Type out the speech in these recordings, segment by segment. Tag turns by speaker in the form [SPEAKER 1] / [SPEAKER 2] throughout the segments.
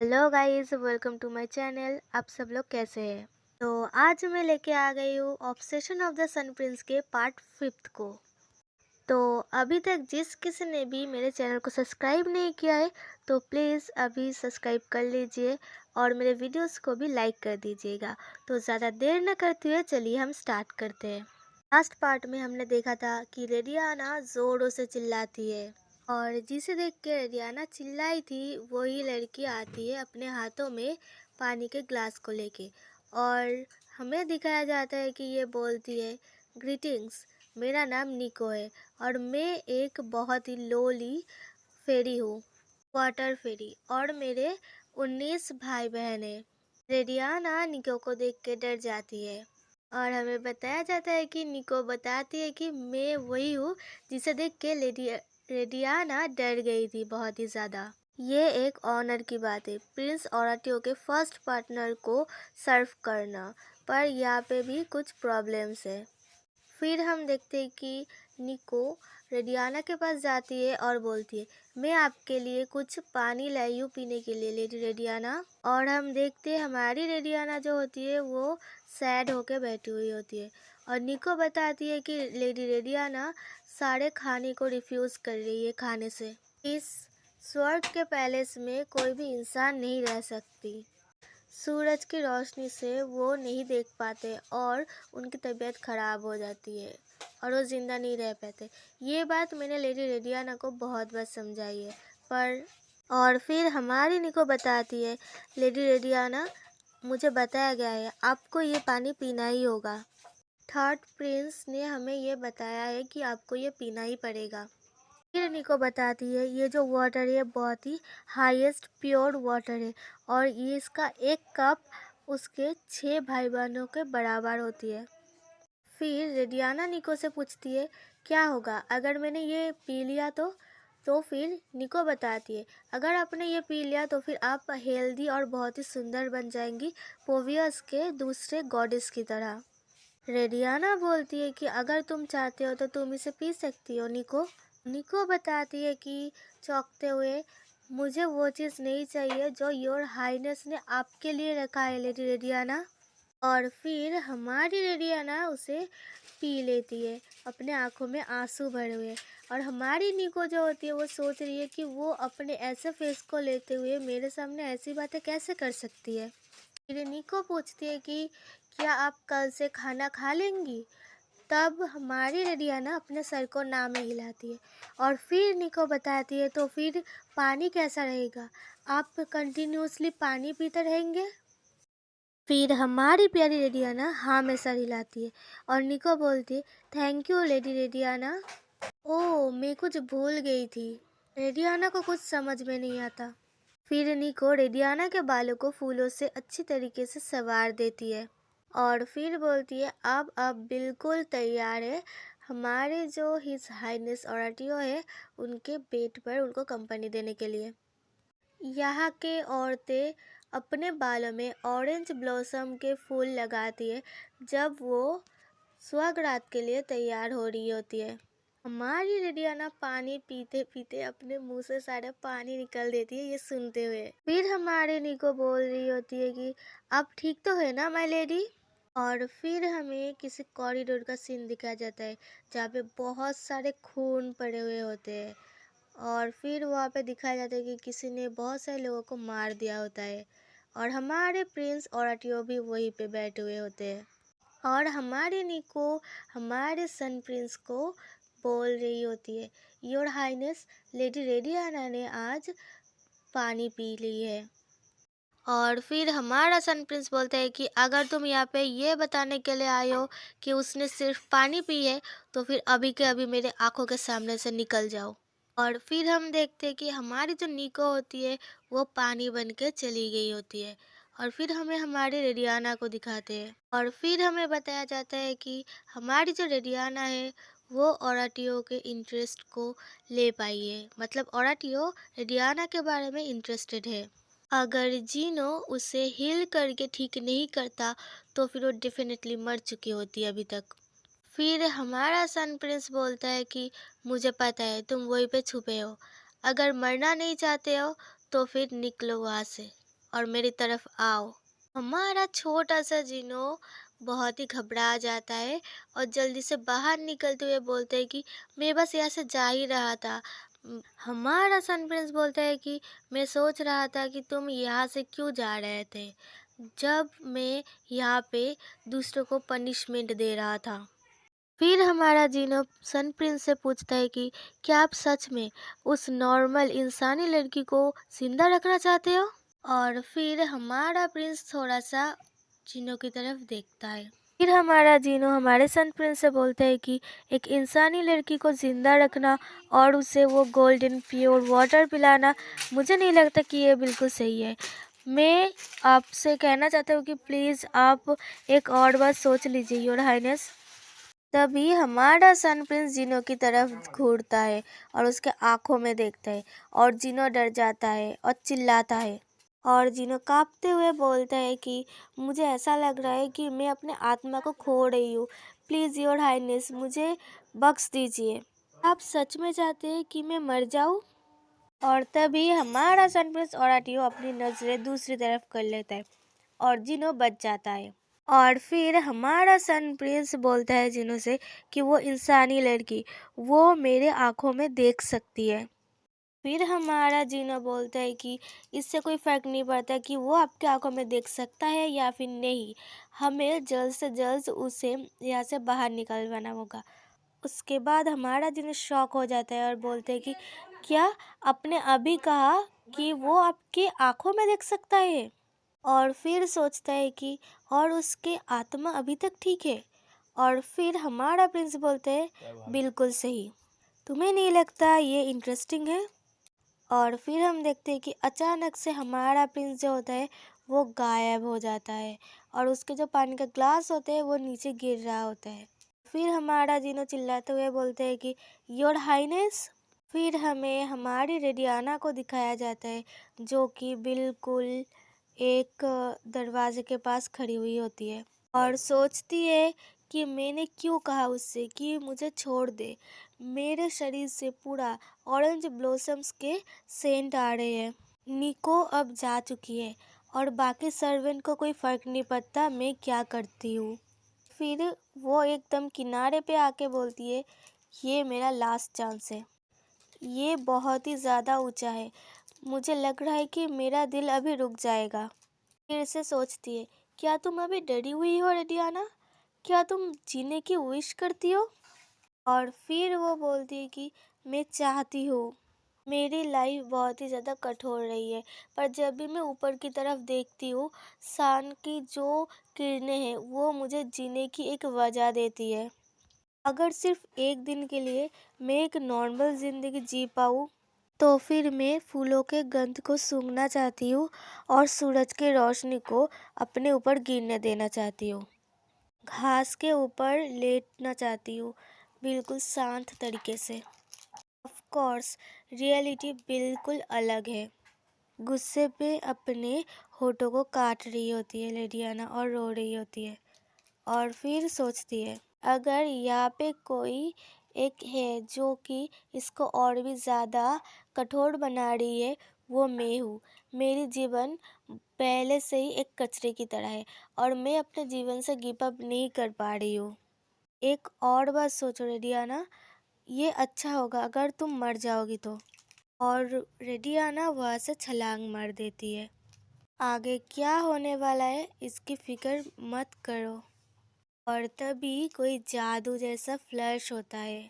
[SPEAKER 1] Hello guys, welcome to my channel. आप सब लोग कैसे हैं? तो आज मैं लेके आ गई हूँ obsession of the sun prince के पार्ट 5 को। तो अभी तक जिस किसी ने भी मेरे चैनल को सब्सक्राइब नहीं किया है तो प्लीज़ अभी सब्सक्राइब कर लीजिए और मेरे वीडियोस को भी लाइक कर दीजिएगा। तो ज़्यादा देर न करते हुए चलिए हम स्टार्ट करते हैं। लास्ट पार्ट में हमने देखा था कि रेडियाना ज़ोरों से चिल्लाती है और जिसे देख के रेडियाना चिल्लाई थी वही लड़की आती है अपने हाथों में पानी के ग्लास को लेके और हमें दिखाया जाता है कि ये बोलती है, ग्रीटिंग्स, मेरा नाम निको है और मैं एक बहुत ही लोली फेरी हूँ, वाटर फेरी, और मेरे 19 भाई बहन हैं। रेडियाना निको को देख के डर जाती है और हमें बताया जाता है कि निको बताती है कि मैं वही हूँ जिसे देख के रेडियाना डर गई थी बहुत ही ज़्यादा। ये एक ऑनर की बात है, प्रिंस ओराटियो के फर्स्ट पार्टनर को सर्व करना, पर यहाँ पे भी कुछ प्रॉब्लम्स है। फिर हम देखते हैं कि निको रेडियाना के पास जाती है और बोलती है, मैं आपके लिए कुछ पानी लाई हूँ पीने के लिए लेडी रेडियाना। और हम देखते हैं हमारी रेडियाना जो होती है वो सैड होके बैठी हुई होती है और निको बताती है कि लेडी रेडियाना सारे खाने को रिफ्यूज़ कर रही है खाने से। इस स्वर्ग के पैलेस में कोई भी इंसान नहीं रह सकती। सूरज की रोशनी से वो नहीं देख पाते और उनकी तबीयत ख़राब हो जाती है और वो ज़िंदा नहीं रह पाते। ये बात मैंने लेडी रेडियाना को बहुत बार समझाई है, पर और फिर हमारी निको बताती है, लेडी रेडियाना, मुझे बताया गया है आपको ये पानी पीना ही होगा। थर्ड प्रिंस ने हमें ये बताया है कि आपको ये पीना ही पड़ेगा। फिर निको बताती है ये जो वाटर है बहुत ही हाईएस्ट प्योर वाटर है और ये इसका एक कप उसके 6 भाई बहनों के बराबर होती है। फिर रेडियाना निको से पूछती है क्या होगा अगर मैंने ये पी लिया तो फिर निको बताती है अगर आपने ये पी लिया तो फिर आप हेल्दी और बहुत ही सुंदर बन जाएंगी, पोवियस के दूसरे गॉडेस की तरह। रेडियाना बोलती है कि अगर तुम चाहते हो तो तुम इसे पी सकती हो निको। निको बताती है कि चौंकते हुए, मुझे वो चीज़ नहीं चाहिए जो योर हाइनेस ने आपके लिए रखा है लेडी रेडियाना। और फिर हमारी रेडियाना उसे पी लेती है अपने आंखों में आंसू भरे हुए। और हमारी निको जो होती है वो सोच रही है कि वो अपने ऐसे फेस को लेते हुए मेरे सामने ऐसी बातें कैसे कर सकती है। फिर निको पूछती है कि क्या आप कल से खाना खा लेंगी। तब हमारी रेडियाना अपने सर को ना में हिलाती है और फिर निको बताती है तो फिर पानी कैसा रहेगा, आप कंटिन्यूसली पानी पीते रहेंगे। फिर हमारी प्यारी रेडियाना हाँ में सर हिलाती है और निको बोलती है, थैंक यू लेडी रेडियाना। ओह, मैं कुछ भूल गई थी। रेडियाना को कुछ समझ में नहीं आता। फिर निको रेडियाना के बालों को फूलों से अच्छी तरीके से संवार देती है और फिर बोलती है अब बिल्कुल तैयार है हमारे जो हिज हाइनेस ओराटियो है उनके बेड पर उनको कंपनी देने के लिए। यहाँ के औरतें अपने बालों में ऑरेंज ब्लॉसम के फूल लगाती है जब वो सुहागरात के लिए तैयार हो रही होती है। हमारी रेडियाना पानी पीते पीते अपने मुंह से सारा पानी निकल देती है ये सुनते हुए। फिर हमारी निको बोल रही होती है कि अब ठीक तो है ना माय लेडी। और फिर हमें किसी कॉरिडोर का सीन दिखाया जाता है जहाँ पे बहुत सारे खून पड़े हुए होते हैं और फिर वहाँ पे दिखाया जाता है कि किसी ने बहुत सारे लोगों को मार दिया होता है और हमारे प्रिंस ओराटियो भी वहीं पे बैठे हुए होते हैं। और हमारी निको हमारे सन प्रिंस को बोल रही होती है, योर हाइनेस, लेडी रेडियाना ने आज पानी पी ली है। और फिर हमारा सन प्रिंस बोलता है कि अगर तुम यहाँ पे ये बताने के लिए आए हो कि उसने सिर्फ पानी पी है तो फिर अभी के अभी मेरे आंखों के सामने से निकल जाओ। और फिर हम देखते हैं कि हमारी जो निको होती है वो पानी बन के चली गई होती है और फिर हमें हमारी रेडियाना को दिखाते हैं और फिर हमें बताया जाता है कि हमारी जो रेडियाना है वो ओराटियो के इंटरेस्ट को ले पाई है, मतलब ओराटियो रेडियाना के बारे में इंटरेस्टेड है। अगर जीनो उसे हील करके ठीक नहीं करता तो फिर वो डेफिनेटली मर चुकी होती है अभी तक। फिर हमारा सन प्रिंस बोलता है कि मुझे पता है तुम वहीं पे छुपे हो, अगर मरना नहीं चाहते हो तो फिर निकलो वहाँ से। और मेरी तरफ आओ। हमारा छोटा सा जिनो बहुत ही घबरा जाता है और जल्दी से बाहर निकलते हुए बोलते हैं कि मैं बस यहाँ से जा ही रहा था। हमारा सन प्रिंस बोलता है कि मैं सोच रहा था कि तुम यहाँ से क्यों जा रहे थे, जब मैं यहाँ पे दूसरों को पनिशमेंट दे रहा था। फिर हमारा जिनो सन प्रिंस से पूछता है कि क्या आप सच में उस नॉर्मल इंसानी लड़की को जिंदा रखना चाहते हो। और फिर हमारा प्रिंस थोड़ा सा जिनो की तरफ देखता है। फिर हमारा जिनो हमारे सन प्रिंस से बोलता है कि एक इंसानी लड़की को जिंदा रखना और उसे वो गोल्डन प्योर वाटर पिलाना, मुझे नहीं लगता कि ये बिल्कुल सही है। मैं आपसे कहना चाहता हूँ कि प्लीज़ आप एक और बार सोच लीजिए योर हाइनेस। तभी हमारा सन प्रिंस जिनो की तरफ घूरता है और उसके आंखों में देखता है और जिनो डर जाता है और चिल्लाता है। और जिनो कांपते हुए बोलता है कि मुझे ऐसा लग रहा है कि मैं अपने आत्मा को खो रही हूँ। प्लीज़ योर हाइनेस, मुझे बख्श दीजिए। आप सच में चाहते हैं कि मैं मर जाऊँ? और तभी हमारा सन प्रिंस ओराटियो अपनी नज़रें दूसरी तरफ कर लेता है और जिनो बच जाता है। और फिर हमारा सन प्रिंस बोलता है जिनो से कि वो इंसानी लड़की वो मेरे आँखों में देख सकती है। फिर हमारा जिनो बोलता है कि इससे कोई फ़र्क नहीं पड़ता कि वो आपकी आंखों में देख सकता है या फिर नहीं, हमें जल्द से जल्द उसे यहाँ से बाहर निकलवाना होगा। उसके बाद हमारा जिनो शॉक हो जाता है और बोलते हैं कि क्या आपने अभी कहा कि वो आपकी आंखों में देख सकता है? और फिर सोचता है कि और उसके आत्मा अभी तक ठीक है। और फिर हमारा प्रिंस बोलते हैं बिल्कुल सही। तुम्हें नहीं लगता ये इंटरेस्टिंग है? और फिर हम देखते हैं कि अचानक से हमारा प्रिंस जो होता है वो गायब हो जाता है और उसके जो पानी का ग्लास होते हैं वो नीचे गिर रहा होता है। फिर हमारा जिनो चिल्लाते हुए बोलते हैं कि योर हाइनेस। फिर हमें हमारी रेडियाना को दिखाया जाता है जो कि बिल्कुल एक दरवाजे के पास खड़ी हुई होती है और सोचती है कि मैंने क्यों कहा उससे कि मुझे छोड़ दे। मेरे शरीर से पूरा ऑरेंज ब्लॉसम्स के सेंट आ रहे हैं। निको अब जा चुकी है और बाकी सर्वेंट को कोई फ़र्क नहीं पड़ता मैं क्या करती हूँ। फिर वो एकदम किनारे पे आके बोलती है ये मेरा लास्ट चांस है। ये बहुत ही ज़्यादा ऊंचा है, मुझे लग रहा है कि मेरा दिल अभी रुक जाएगा। फिर से सोचती है क्या तुम अभी डरी हुई हो रेडियाना? क्या तुम जीने की विश करती हो? और फिर वो बोलती है कि मैं चाहती हूँ। मेरी लाइफ बहुत ही ज़्यादा कठोर रही है, पर जब भी मैं ऊपर की तरफ देखती हूँ सन की जो किरणें हैं वो मुझे जीने की एक वजह देती है। अगर सिर्फ एक दिन के लिए मैं एक नॉर्मल ज़िंदगी जी पाऊँ तो फिर मैं फूलों के गंध को सूंघना चाहती हूँ और सूरज की रोशनी को अपने ऊपर गिरने देना चाहती हूँ। घास के ऊपर लेटना चाहती हूँ बिल्कुल शांत तरीके से। ऑफ कोर्स रियलिटी बिल्कुल अलग है। गुस्से पे अपने होठों को काट रही होती है लेडियाना और रो रही होती है और फिर सोचती है अगर यहाँ पे कोई एक है जो कि इसको और भी ज़्यादा कठोर बना रही है वो मैं हूँ। मेरी जीवन पहले से ही एक कचरे की तरह है और मैं अपने जीवन से गिव अप नहीं कर पा रही हूँ। एक और बात सोचो रेडियाना, ये अच्छा होगा अगर तुम मर जाओगी तो। और रेडियाना वहाँ से छलांग मार देती है। आगे क्या होने वाला है इसकी फिक्र मत करो। और तभी कोई जादू जैसा फ्लैश होता है।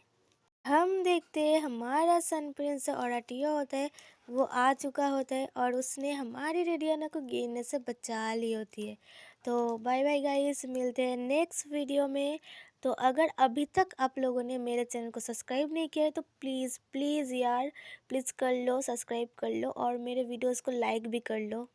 [SPEAKER 1] हम देखते हैं हमारा सन प्रिंस ओराटियो होता है वो आ चुका होता है और उसने हमारी रेडियाना को गिरने से बचा ली होती है। तो बाय बाय गाइस, मिलते हैं नेक्स्ट वीडियो में। तो अगर अभी तक आप लोगों ने मेरे चैनल को सब्सक्राइब नहीं किया है तो प्लीज़ प्लीज़ यार प्लीज़ कर लो, सब्सक्राइब कर लो और मेरे वीडियोस को लाइक भी कर लो।